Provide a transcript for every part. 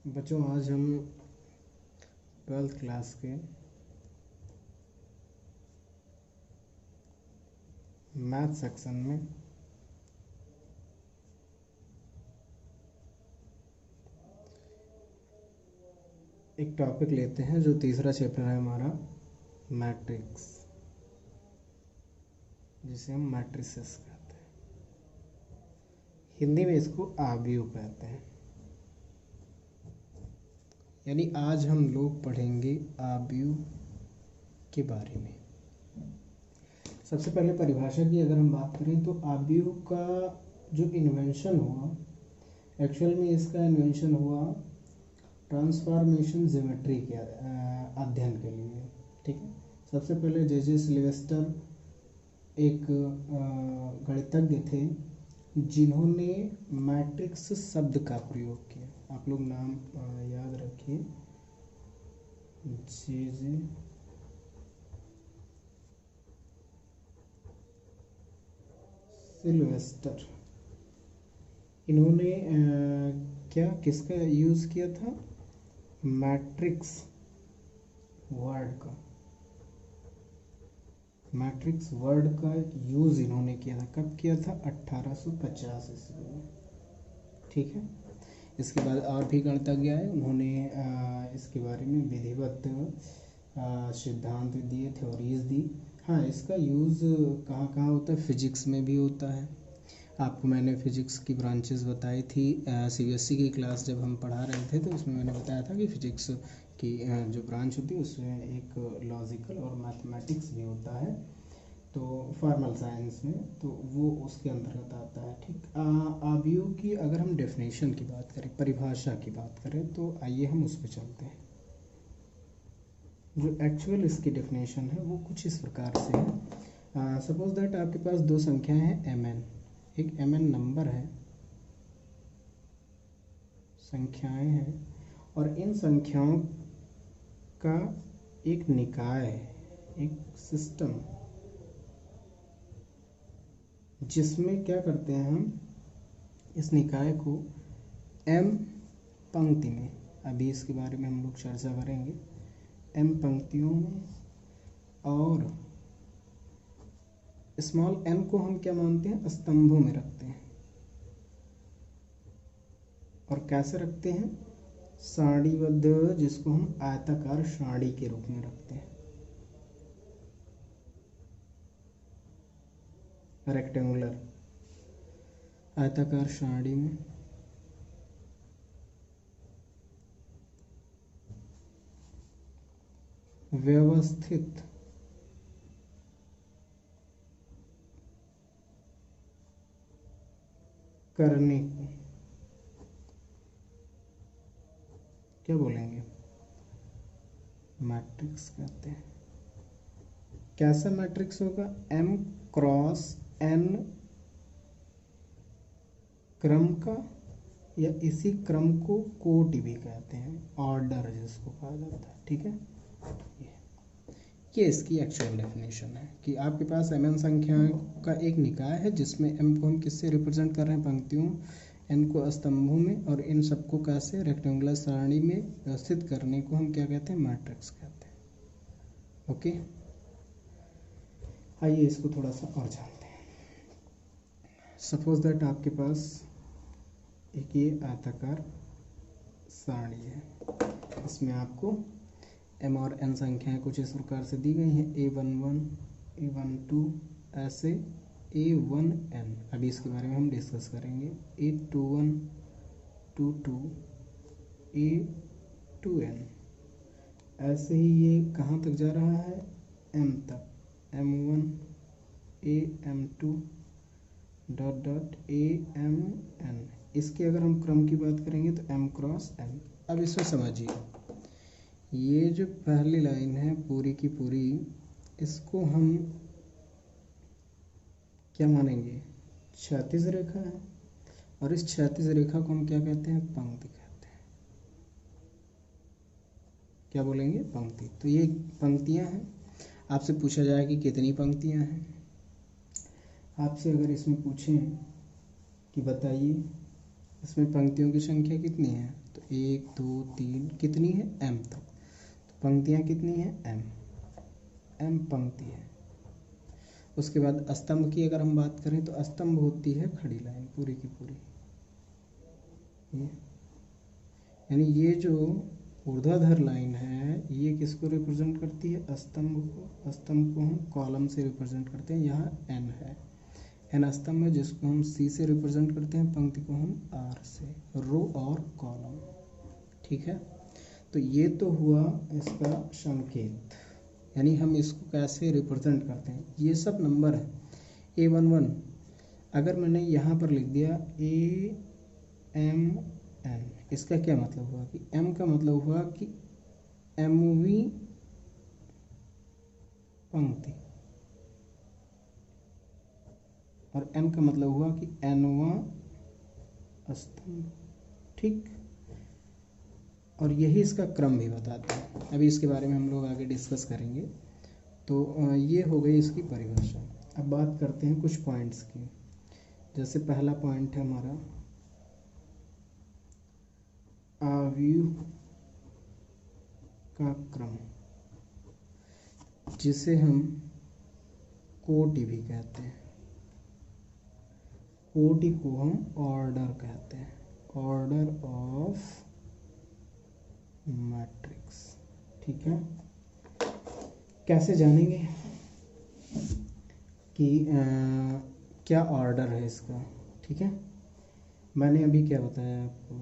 बच्चों, आज हम 12th क्लास के मैथ सेक्शन में एक टॉपिक लेते हैं जो तीसरा चैप्टर है हमारा, मैट्रिक्स, जिसे हम मैट्रिसेस कहते हैं। हिंदी में इसको आव्यूह कहते हैं। यानी आज हम लोग पढ़ेंगे आव्यूह के बारे में। सबसे पहले परिभाषा की अगर हम बात करें तो आव्यूह का जो इन्वेंशन हुआ, एक्चुअल में इसका इन्वेंशन हुआ ट्रांसफॉर्मेशन ज्योमेट्री के अध्ययन के लिए। ठीक है। सबसे पहले जे सिल्वेस्टर एक गणितज्ञ थे जिन्होंने मैट्रिक्स शब्द का प्रयोग किया। आप लोग नाम याद रखिए, जे सिल्वेस्टर। इन्होंने किसका यूज़ किया था? मैट्रिक्स वर्ड का। मैट्रिक्स वर्ड का यूज़ इन्होंने किया था। कब किया था? 1850 ईस्वी में। ठीक है। इसके बाद और भी गणितज्ञ आए, उन्होंने इसके बारे में विधिवत सिद्धांत दिए, थ्योरीज दी। हाँ, इसका यूज़ कहाँ कहाँ होता है? फिजिक्स में भी होता है। आपको मैंने फिजिक्स की ब्रांचेस बताई थी सीबीएसई की क्लास जब हम पढ़ा रहे थे, तो उसमें मैंने बताया था कि फिजिक्स की जो ब्रांच होती है उसमें एक लॉजिकल और मैथमेटिक्स भी होता है, तो फॉर्मल साइंस में, तो वो उसके अंतर्गत आता है। ठीक। आव्यूह की अगर हम डेफिनेशन की बात करें, परिभाषा की बात करें, तो आइए हम उस पर चलते हैं। जो एक्चुअल इसकी डेफिनेशन है वो कुछ इस प्रकार से है। सपोज दैट आपके पास दो संख्याएं हैं mn, एक mn नंबर है, संख्याएं हैं, और इन संख्याओं का एक निकाय है, एक सिस्टम, जिसमें क्या करते हैं हम इस निकाय को m पंक्ति में, अभी इसके बारे में हम लोग चर्चा करेंगे, m पंक्तियों में, और स्मॉल m को हम क्या मानते हैं? स्तंभों में रखते हैं। और कैसे रखते हैं? सारणीबद्ध, जिसको हम आयताकार सारणी के रूप में रखते हैं, रेक्टेंगुलर आयताकार सारणी में। व्यवस्थित करने को क्या बोलेंगे? मैट्रिक्स कहते हैं। कैसा मैट्रिक्स होगा? m क्रॉस n क्रम का, या इसी क्रम को कोटि भी कहते हैं, ऑर्डर जिसको कहा जाता है। ठीक है। ये इसकी एक्चुअल डेफिनेशन है कि आपके पास mn संख्याओं का एक निकाय है जिसमें m को हम किससे रिप्रेजेंट कर रहे हैं? पंक्तियों, n को स्तंभों में, और इन सबको कैसे? रेक्टेंगुलर सारणी में व्यवस्थित करने को हम क्या कहते हैं? मैट्रिक्स कहते हैं। ओके, आइए इसको थोड़ा सा और जानते हैं। सपोज दैट आपके पास एक ये आयताकार सारणी है, इसमें आपको m और n संख्याएं कुछ इस प्रकार से दी गई हैं, a11, a12, ऐसे a1n। अभी इसके बारे में हम डिस्कस करेंगे। a21, a22, a2n, ऐसे ही ये कहाँ तक जा रहा है? m तक, m1, am2, dot dot amn। इसके अगर हम क्रम की बात करेंगे तो m क्रॉस n। अब इसको समझिए, ये जो पहली लाइन है पूरी की पूरी, इसको हम क्या मानेंगे? क्षैतिज रेखा है, और इस क्षैतिज रेखा को हम क्या कहते हैं? पंक्ति कहते हैं। क्या बोलेंगे? पंक्ति। तो ये पंक्तियां हैं। आपसे पूछा जाए कि कितनी पंक्तियां हैं, आपसे अगर इसमें पूछें कि बताइए इसमें पंक्तियों की संख्या कितनी है, तो 1 2 3 कितनी है m तक, तो पंक्तियाँ कितनी हैं m पंक्ति है। उसके बाद स्तंभ की अगर हम बात करें तो स्तंभ होती है खड़ी लाइन पूरी की पूरी, यानी ये जो ऊर्ध्वाधर लाइन है ये किसको रिप्रेजेंट करती है, स्तंभ को। स्तंभ को हम कॉलम से रिप्रेजेंट करते हैं, यहाँ n है, n स्तंभ है जिसको हम c से रिप्रेजेंट करते हैं, पंक्ति को हम r से, रो और कॉलम। ठीक है, तो ये तो हुआ इसका संकेत, यानी हम इसको कैसे रिप्रेजेंट करते हैं। ये सब नंबर है A11, अगर मैंने यहाँ पर लिख दिया AMN, इसका क्या मतलब हुआ कि m का मतलब हुआ कि mवीं पंक्ति और n का मतलब हुआ कि nवां स्तंभ। ठीक, और यही इसका क्रम भी बताता है। अभी इसके बारे में हम लोग आगे डिस्कस करेंगे। तो ये हो गई इसकी परिभाषा। अब बात करते हैं कुछ पॉइंट्स की। जैसे पहला पॉइंट है हमारा आव्यूह का क्रम, जिसे हम कोटि भी कहते हैं। कोटि को हम ऑर्डर कहते हैं, ऑर्डर ऑफ मैट्रिक्स। ठीक है, कैसे जानेंगे कि क्या ऑर्डर है इसका। ठीक है, मैंने अभी क्या बताया आपको,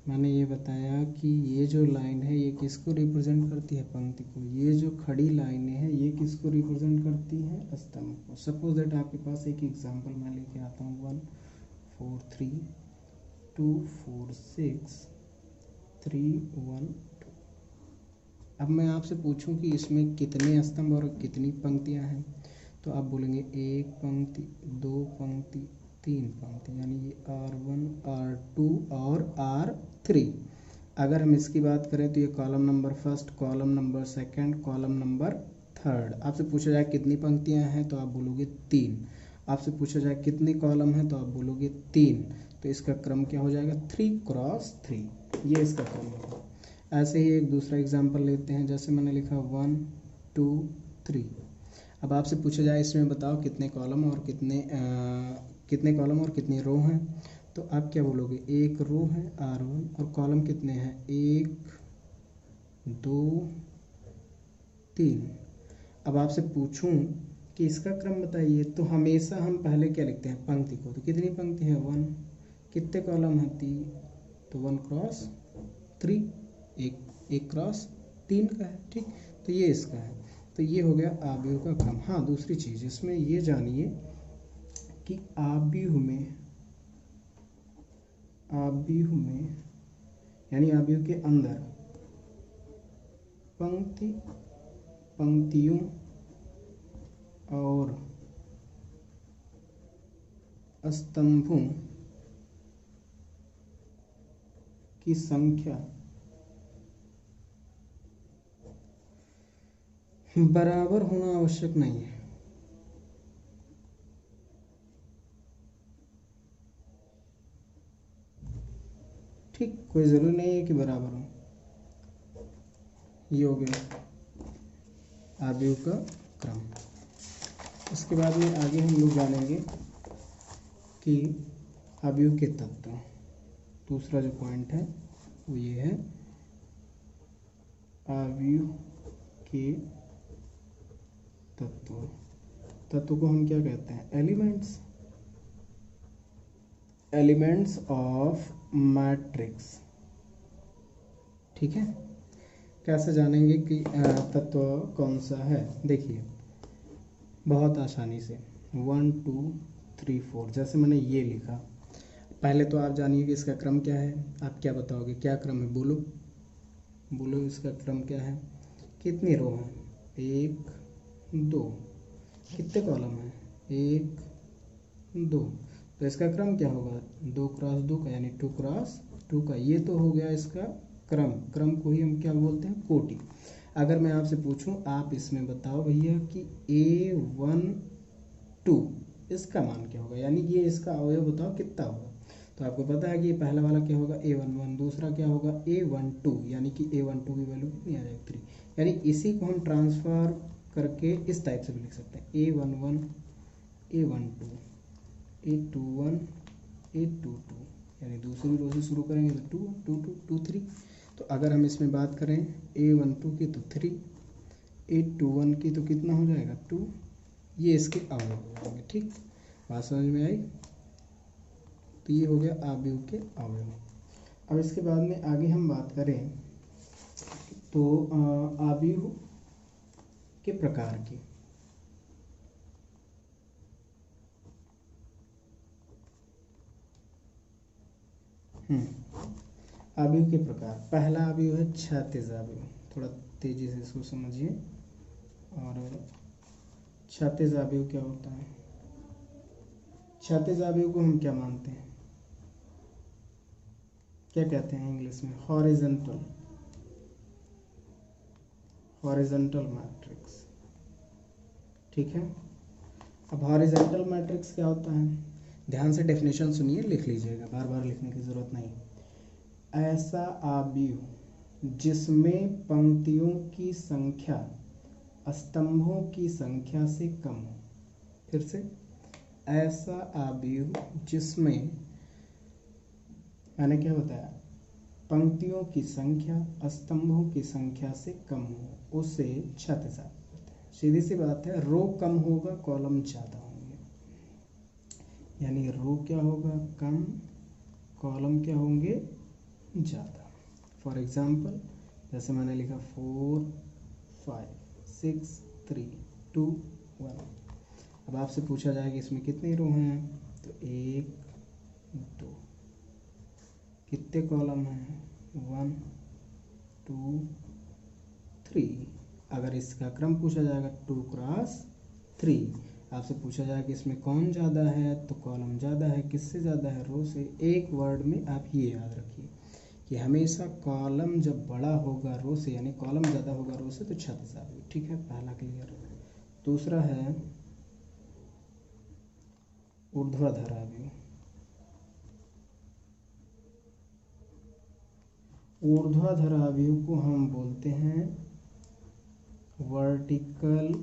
मैंने ये बताया कि ये जो लाइन है ये किसको रिप्रेजेंट करती है, पंक्ति को। ये जो खड़ी लाइनें हैं ये किसको रिप्रेजेंट करती हैं, स्तंभ को। सपोज दैट आपके पास एक एग्जांपल मैं लेके आता हूँ 1 4 3 2 4 6 3 1 2। अब मैं आपसे पूछूं कि इसमें कितने स्तंभ और कितनी पंक्तियां हैं, तो आप बोलेंगे 1 पंक्ति 2 पंक्ति 3 पंक्ति, यानी ये R1 R2 और R3। अगर हम इसकी बात करें तो ये column number first, column number second, column number third. आपसे पूछा जाए कितनी पंक्तियां हैं तो आप बोलोगे 3। आपसे पूछा जाए कितने कॉलम हैं तो आप बोलोगे 3। तो इसका क्रम क्या हो जाएगा, 3 क्रॉस 3, ये इसका क्रम होगा। ऐसे ही एक दूसरा एग्जाम्पल लेते हैं, जैसे मैंने लिखा 1 2 3। अब आपसे पूछा जाए इसमें बताओ कितने कॉलम और कितनी रो हैं, तो आप क्या बोलोगे, एक रो है R1 और कॉलम कितने हैं 1 2 3। अब आपसे पूछूं कि इसका क्रम बताइए, तो हमेशा हम पहले क्या लिखते हैं, पंक्ति को। तो कितनी पंक्ति है 1, कितने कॉलम है 3, तो 1 क्रॉस 3, एक क्रॉस 3 का है। ठीक, तो ये इसका है। तो ये हो गया आव्यूह का क्रम। हाँ, दूसरी चीज़ इसमें ये जानिए कि आव्यूह में यानी आव्यूह के अंदर पंक्तियों और स्तंभों की संख्या बराबर होना आवश्यक नहीं है। ठीक, कोई ज़रूरी नहीं है कि बराबर हो। ये हो गया आव्यूह का क्रम। इसके बाद में आगे हम लोग जानेंगे कि आव्यूह के तत्व। दूसरा जो पॉइंट है वो ये है आव्यूह के तत्व को हम क्या कहते हैं, एलिमेंट्स ऑफ मैट्रिक्स। ठीक है, कैसे जानेंगे कि तत्व कौन सा है। देखिए बहुत आसानी से 1 2 3 4, जैसे मैंने ये लिखा। पहले तो आप जानिए कि इसका क्रम क्या है। आप क्या बताओगे, क्या क्रम है, बोलो इसका क्रम क्या है। कितनी रो हैं, 1 2, कितने कॉलम हैं, 1 2, तो इसका क्रम क्या होगा, 2 क्रॉस 2 का, यानी 2 क्रॉस 2 का। ये तो हो गया इसका क्रम को ही हम क्या बोलते हैं, कोटि। अगर मैं आपसे पूछूं, आप इसमें बताओ भैया कि A1 2 इसका मान क्या होगा, यानी ये इसका अवयव बताओ कितना होगा। तो आपको पता है कि ये पहला वाला क्या होगा A11, दूसरा क्या होगा A12, यानी कि A12 की वैल्यू कितनी आ जाएगी 3। यानी इसी को हम ट्रांसफर करके इस टाइप से भी लिख सकते हैं A11 A12 A21 A22, यानी दूसरी रो से शुरू करेंगे तो 2 2 2 2 3। तो अगर हम इसमें बात करें A12 की तो 3, A21 की तो कितना हो जाएगा 2, ये इसके अवयव हो जाएंगे। ठीक, बात समझ में आई। तो ये हो गया आव्यूह के अवयव। अब इसके बाद में आगे हम बात करें तो आव्यूह के प्रकार की। आव्यूह के प्रकार, पहला आव्यूह है क्षैतिज आव्यूह। थोड़ा तेजी से इसको समझिए। और क्षैतिज आव्यूह क्या होता है? क्षैतिज आव्यूह को हम क्या मानते हैं, क्या कहते हैं इंग्लिश में? Horizontal matrix. ठीक है। अब हॉरिजॉन्टल मैट्रिक्स क्या होता है? ध्यान से डेफिनेशन सुनिए, लिख लीजिएगा, बार बार लिखने की जरूरत नहीं। ऐसा आव्यूह जिसमें पंक्तियों की संख्या स्तंभों की संख्या से कम हो। फिर से, ऐसा आव्यूह जिसमें, मैंने क्या बताया, पंक्तियों की संख्या स्तंभों की संख्या से कम हो, उसे क्षैतिज आव्यूह कहते हैं। सीधी सी बात है, रो कम होगा कॉलम ज़्यादा होंगे, यानी रो क्या होगा कम, कॉलम क्या होंगे ज़्यादा। फॉर एग्जाम्पल जैसे मैंने लिखा 4 5 6 3 2 1। अब आपसे पूछा जाए कि इसमें कितनी रो हैं, तो 1 2। कितने कॉलम हैं? 1 2 3। अगर इसका क्रम पूछा जाएगा 2 क्रॉस 3, आपसे पूछा जाए कि इसमें कौन ज़्यादा है, तो कॉलम ज़्यादा है। किससे ज़्यादा है? रो से। एक वर्ड में आप ये याद रखिए कि हमेशा कॉलम जब बड़ा होगा रो से, यानी कॉलम ज़्यादा होगा रो से, तो क्षैतिज आव्यूह। ठीक है, पहला क्लियर। दूसरा है ऊर्ध्वाधर आव्यूह। ऊर्ध्वाधर आव्यूह को हम बोलते हैं वर्टिकल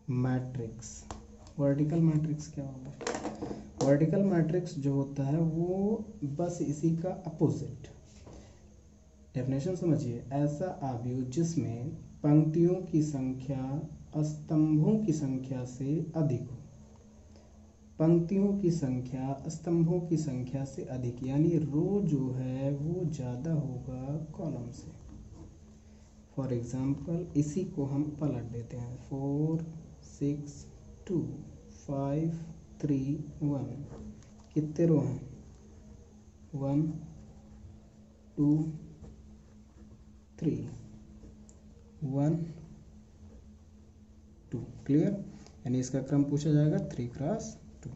मैट्रिक्स। वर्टिकल मैट्रिक्स क्या होगा? वर्टिकल मैट्रिक्स जो होता है वो बस इसी का अपोजिट। डेफिनेशन समझिए, ऐसा आव्यूह जिसमें पंक्तियों की संख्या स्तंभों की संख्या से अधिक हो। पंक्तियों की संख्या स्तंभों की संख्या से अधिक, यानी रो जो है वो ज़्यादा होगा कॉलम से। फॉर एग्जाम्पल इसी को हम पलट देते हैं, 4 6 2 5 3 1। कितने रो हैं? 1 2 3 1 2। क्लियर? यानी इसका क्रम पूछा जाएगा 3 क्रॉस 2।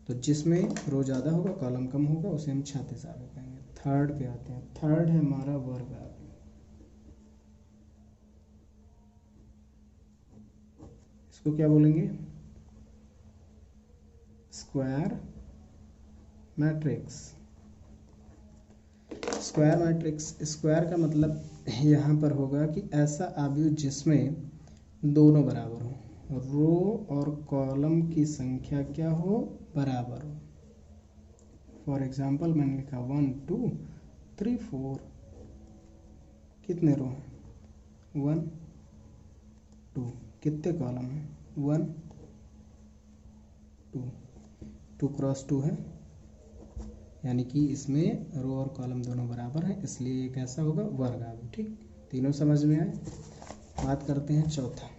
तो जिसमें रो ज़्यादा होगा कॉलम कम होगा, उसे हम क्षैतिज आव्यूह कहेंगे। थर्ड पे आते हैं। थर्ड है हमारा वर्ग आव्यूह। इसको क्या बोलेंगे? Square matrix. Square matrix, square का मतलब यहाँ पर होगा कि ऐसा आव्यूह जिसमें दोनों बराबर हो, रो और कॉलम की संख्या क्या हो? बराबर हो। फॉर एग्जाम्पल मैंने लिखा 1 2 3 4। कितने रो हैं? 1 2। कितने कॉलम हैं? 1 2। 2 क्रॉस 2 है, यानी कि इसमें रो और कॉलम दोनों बराबर हैं, इसलिए ये कैसा होगा? वर्ग आव्यूह। ठीक, तीनों समझ में आए। बात करते हैं चौथा।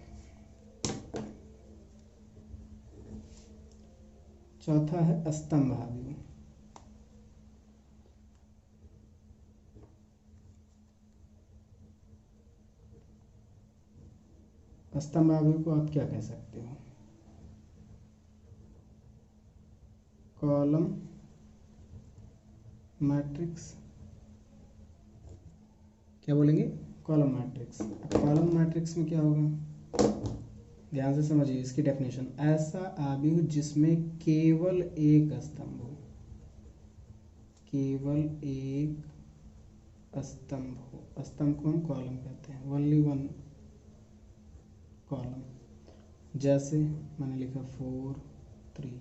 चौथा है स्तंभ आव्यूह। स्तंभ आव्यूह को आप क्या कह सकते हो? Column matrix. क्या बोलेंगे? Column matrix. कॉलम मैट्रिक्स में क्या होगा? ध्यान से समझिए इसकी डेफिनेशन। ऐसा आव्यूह जिसमें केवल एक स्तंभ हो, केवल एक स्तंभ हो, स्तंभ को हम कॉलम कहते हैं, ओनली वन कॉलम। जैसे मैंने लिखा 4 3।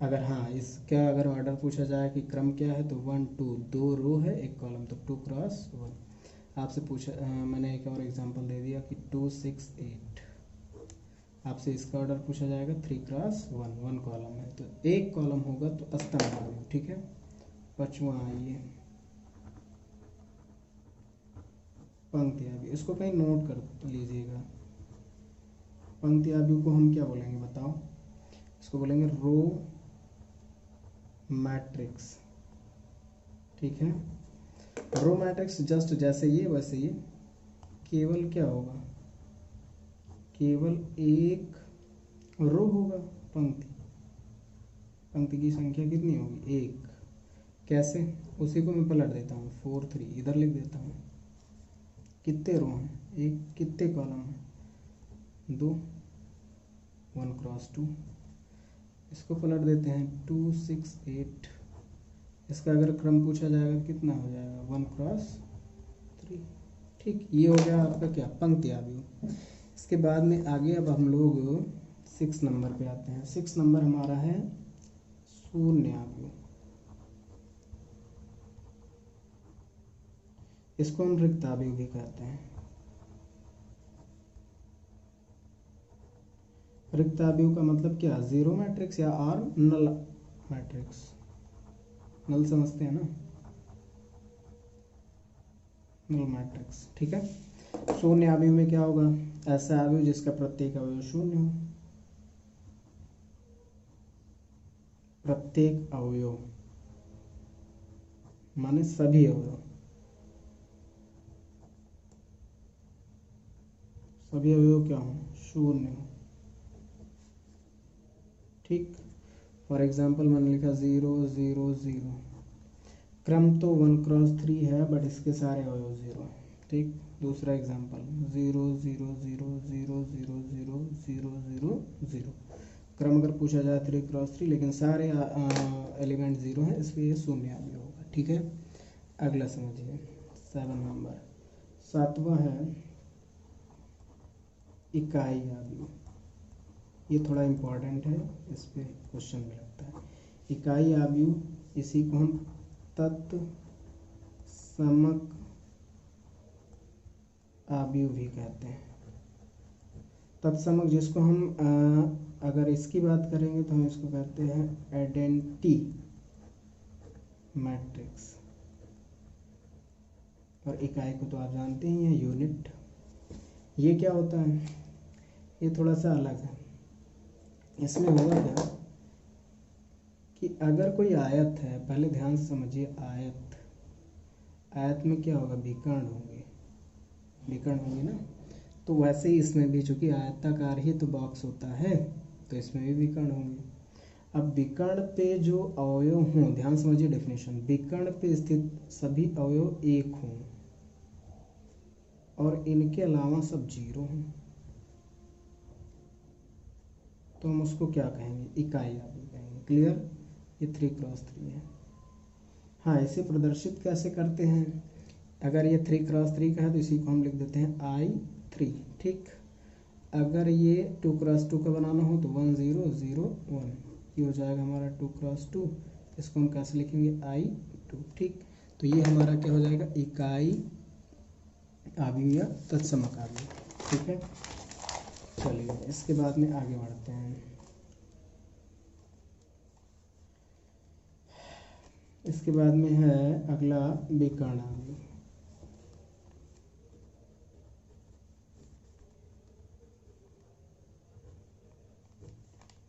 अगर हाँ इसका अगर ऑर्डर पूछा जाए कि क्रम क्या है तो 1 2, 2 रो है एक कॉलम, तो 2 क्रॉस 1। आपसे पूछा मैंने एक और एग्जांपल दे दिया कि 2 6 8। आपसे इसका ऑर्डर पूछा जाएगा 3 क्रॉस 1, 1 कॉलम है तो एक कॉलम होगा तो स्तंभ होगा, ठीक है। पांचवा आइए पंक्ति आव्यूह, इसको कहीं नोट कर लीजिएगा। पंक्ति आव्यूह को हम क्या बोलेंगे बताओ? इसको बोलेंगे रो मैट्रिक्स, ठीक है। रो मैट्रिक्स जस्ट जैसे ये वैसे ये, केवल क्या होगा, केवल एक रो होगा। पंक्ति, पंक्ति की संख्या कितनी होगी? एक। कैसे? उसी को मैं पलट देता हूँ, 4 3 इधर लिख देता हूँ। कितने रो हैं? एक। कितने कॉलम हैं? 2, 1 क्रॉस 2। इसको पलट देते हैं 2 6 8। इसका अगर क्रम पूछा जाएगा कितना हो जाएगा? 1 क्रॉस 3, ठीक। ये हो गया आपका क्या, पंक्ति आव्यूह। इसके बाद में आगे अब हम लोग 6 नंबर पे आते हैं। 6 नंबर हमारा है शून्य आव्यूह। इसको हम रिक्त आव्यूह भी कहते हैं। रिक्त आव्यूह का मतलब क्या? जीरो मैट्रिक्स या और नल मैट्रिक्स। नल समझते हैं ना, नल मैट्रिक्स, ठीक है। शून्य आव्यूह में क्या होगा? ऐसा आव्यूह जिसका प्रत्येक अवयव शून्य हो। प्रत्येक अवयव माने सभी अवयव, सभी अवयव क्या हो? शून्य हो, ठीक। फॉर एग्जाम्पल मैंने लिखा 0 0 0। क्रम तो 1 क्रॉस 3 है बट इसके सारे अवयव 0 है, ठीक। दूसरा एग्जाम्पल 0 0 0 0 0 0 0 0 0। क्रम अगर पूछा जाए 3 क्रॉस 3 लेकिन सारे एलिमेंट 0 हैं, इसलिए ये शून्य आव्यूह होगा, ठीक है। अगला समझिए 7 नंबर, 7वां है इकाई आव्यूह। ये थोड़ा इम्पोर्टेंट है, इस पे क्वेश्चन भी लगता है। इकाई आव्यूह, इसी को हम तत्समक आव्यूह भी कहते हैं। तत्समक जिसको हम अगर इसकी बात करेंगे तो हम इसको कहते हैं आइडेंटिटी मैट्रिक्स। और इकाई को तो आप जानते ही हैं, यूनिट। ये क्या होता है? ये थोड़ा सा अलग है। इसमें होगा क्या कि अगर कोई आयत है, पहले ध्यान से समझिए, आयत, आयत में क्या होगा? विकर्ण होंगे, विकर्ण होंगे ना। तो वैसे ही इसमें भी, चूंकि आयताकार ही तो बॉक्स होता है, तो इसमें भी विकर्ण होंगे। अब विकर्ण पे जो अवयव हों, ध्यान समझिए डेफिनेशन, विकर्ण पे स्थित सभी अवयव एक हों और इनके अलावा सब 0 हों, तो हम उसको क्या कहेंगे? इकाई आव्यूह कहेंगे। क्लियर? ये 3 क्रॉस 3 है। हाँ, इसे प्रदर्शित कैसे करते हैं? अगर ये 3 क्रॉस 3 का है तो इसी को हम लिख देते हैं I3, ठीक। अगर ये 2 क्रॉस 2 का बनाना हो तो 1 0 0 1, ये हो जाएगा हमारा 2 क्रॉस 2। इसको हम कैसे लिखेंगे? I2, ठीक। तो ये हमारा क्या हो जाएगा? इकाई आव्यूह या तत्समक आव्यूह, ठीक है। चलिए इसके बाद में आगे बढ़ते हैं। इसके बाद में है अगला विकर्ण आव्यूह।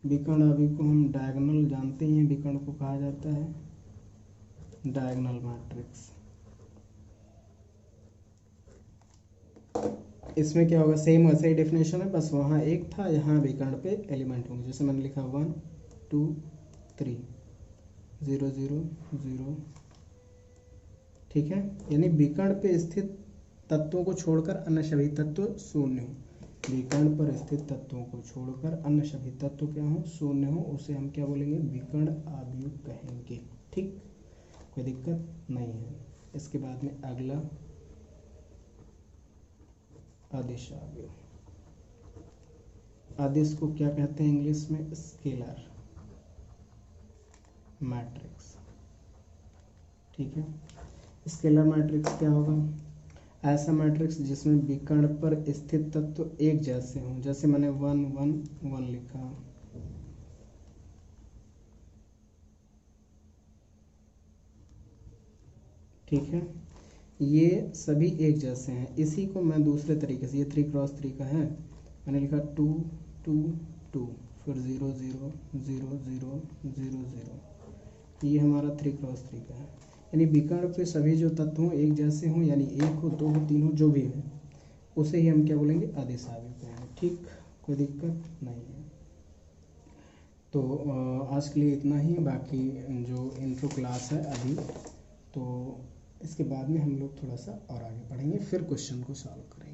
विकर्ण आव्यूह को हम डायगोनल जानते हैं, विकर्ण को कहा जाता है डायगोनल मैट्रिक्स। इसमें क्या होगा? सेम वैसे ही डेफिनेशन है, बस वहाँ एक था, यहाँ विकर्ण पे एलिमेंट होंगे। जैसे मैंने लिखा 1 2 3 0 0 0, ठीक है। यानी विकर्ण पे स्थित तत्वों को छोड़कर अन्य सभी तत्व शून्य हो। विकर्ण पर स्थित तत्वों को छोड़कर अन्य सभी तत्व क्या हो, शून्य हो, उसे हम क्या बोलेंगे, विकर्ण अवयव कहेंगे। ठीक, कोई दिक्कत नहीं है। इसके बाद में अगला अदिश अवयव। अदिश को क्या कहते हैं इंग्लिश में, स्केलर मैट्रिक्स। ठीक है, स्केलर मैट्रिक्स क्या होगा, ऐसा मैट्रिक्स जिसमें विकर्ण पर स्थित तत्व एक जैसे हों, जैसे मैंने 1 1 1 लिखा, ठीक है, ये सभी एक जैसे हैं। इसी को मैं दूसरे तरीके से, ये 3x3 का है, मैंने लिखा 2 2 2, फिर 0 0 0 0 0 0, ये हमारा 3x3 का है। यानी विकर्ण पे सभी जो तत्व हों एक जैसे हों, यानी 1 हो 2 हो 3 हो, जो भी है उसे ही हम क्या बोलेंगे, अदिश अवयव कहेंगे। ठीक, कोई दिक्कत नहीं है। तो आज के लिए इतना ही। बाकी जो इंट्रो क्लास है अभी, तो इसके बाद में हम लोग थोड़ा सा और आगे पढ़ेंगे, फिर क्वेश्चन को सॉल्व करेंगे।